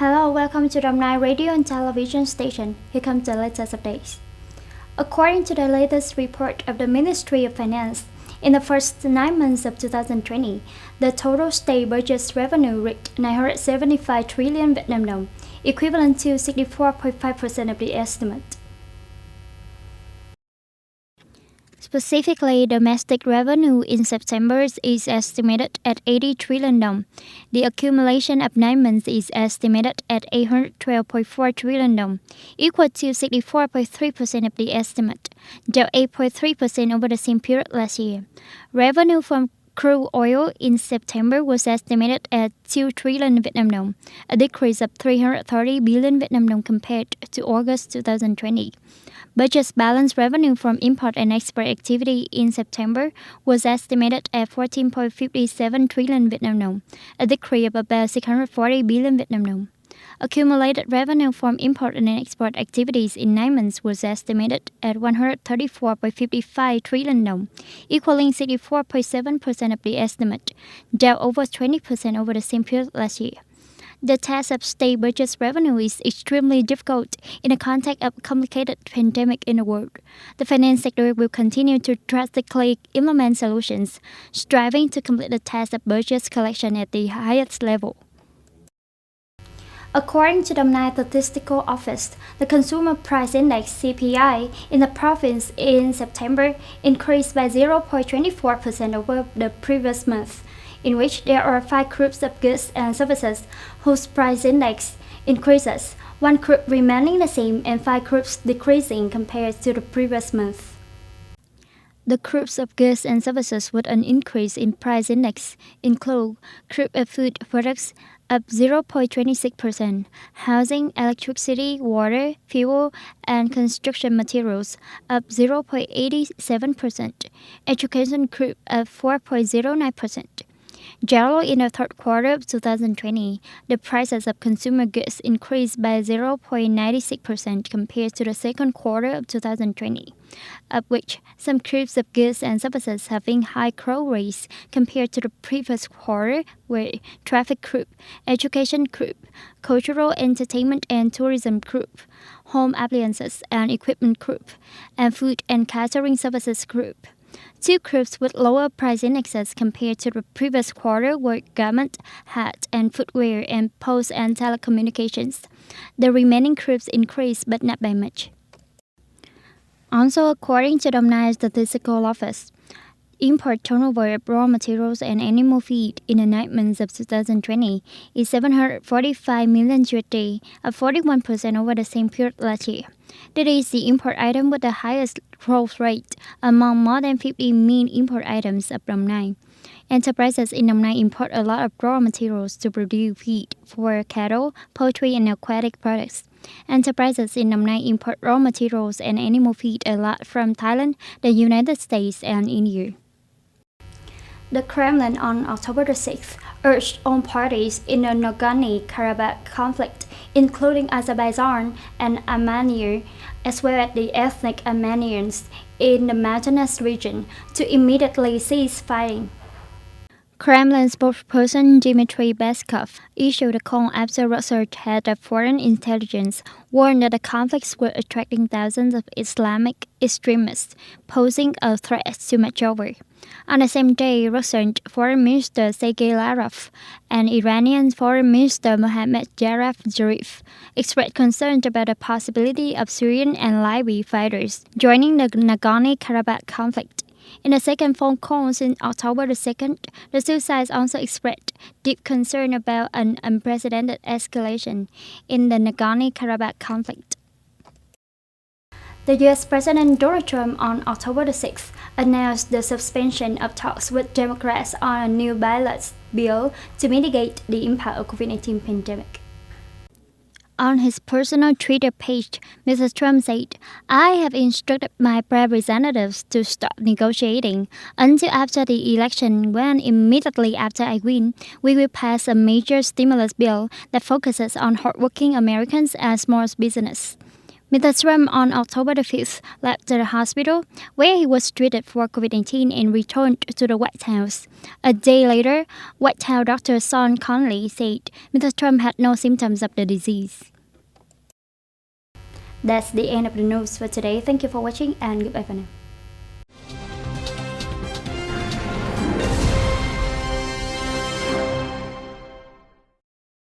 Hello, welcome to the 9 radio and television station. Here comes the latest updates. According to the latest report of the Ministry of Finance, in the first 9 months of 2020, the total state budget revenue reached 975 trillion Vietnam dong, equivalent to 64.5% of the estimate. Specifically, domestic revenue in September is estimated at 80 trillion dong. The accumulation of 9 months is estimated at 812.4 trillion dong, equal to 64.3% of the estimate, down 8.3% over the same period last year. Revenue from crude oil in September was estimated at 2 trillion Vietnam dong, a decrease of 330 billion Vietnam dong compared to August 2020. Budget balance revenue from import and export activity in September was estimated at 14.57 trillion Vietnam dong, a decrease of about 640 billion Vietnam dong. Accumulated revenue from import and export activities in 9 months was estimated at 134.55 trillion dong, equaling 64.7% of the estimate, down over 20% over the same period last year. The task of state budget revenue is extremely difficult in the context of a complicated pandemic in the world. The finance sector will continue to drastically implement solutions, striving to complete the task of budget collection at the highest level. According to the Nam Statistical Office, the Consumer Price Index (CPI) in the province in September increased by 0.24% over the previous month, in which there are 5 groups of goods and services whose price index increases, 1 group remaining the same and 5 groups decreasing compared to the previous month. The groups of goods and services with an increase in price index include group of food products up 0.26%, housing, electricity, water, fuel, and construction materials up 0.87%, education group up 4.09%. Generally, in the third quarter of 2020, the prices of consumer goods increased by 0.96% compared to the second quarter of 2020, of which some groups of goods and services having high growth rates compared to the previous quarter were traffic group, education group, cultural entertainment and tourism group, home appliances and equipment group, and food and catering services group. 2 groups with lower price indexes compared to the previous quarter were garment, hat, and footwear, and post and telecommunications. The remaining groups increased, but not by much. Also, according to the Nam Statistical Office, import turnover of raw materials and animal feed in the 9 months of 2020 is 745 million USD, up 41% over the same period last year. That is the import item with the highest growth rate among more than 50 main import items of Nam Nam. Enterprises in Nam Nam import a lot of raw materials to produce feed for cattle, poultry, and aquatic products. Enterprises in Nam Nam import raw materials and animal feed a lot from Thailand, the United States, and India. The Kremlin on October 6th urged all parties in the Nagorno-Karabakh conflict, including Azerbaijan and Armenia, as well as the ethnic Armenians in the mountainous region, to immediately cease fighting. Kremlin spokesperson Dmitry Peskov issued a call after Russia's head of foreign intelligence warned that the conflicts were attracting thousands of Islamic extremists, posing a threat to much over. On the same day, Russian Foreign Minister Sergei Lavrov and Iranian Foreign Minister Mohammad Javad Zarif expressed concern about the possibility of Syrian and Libyan fighters joining the Nagorno-Karabakh conflict. In a second phone call since October 2nd, the two sides also expressed deep concern about an unprecedented escalation in the Nagorno-Karabakh conflict. The U.S. President Donald Trump on October 6th announced the suspension of talks with Democrats on a new ballot bill to mitigate the impact of COVID-19 pandemic. On his personal Twitter page, Mr. Trump said, "I have instructed my representatives to stop negotiating until after the election, when immediately after I win, we will pass a major stimulus bill that focuses on hardworking Americans and small business. Mr. Trump on October the 5th left the hospital where he was treated for COVID-19 and returned to the White House. A day later, White House Dr. Sean Conley said Mr. Trump had no symptoms of the disease. That's the end of the news for today. Thank you for watching and goodbye for now.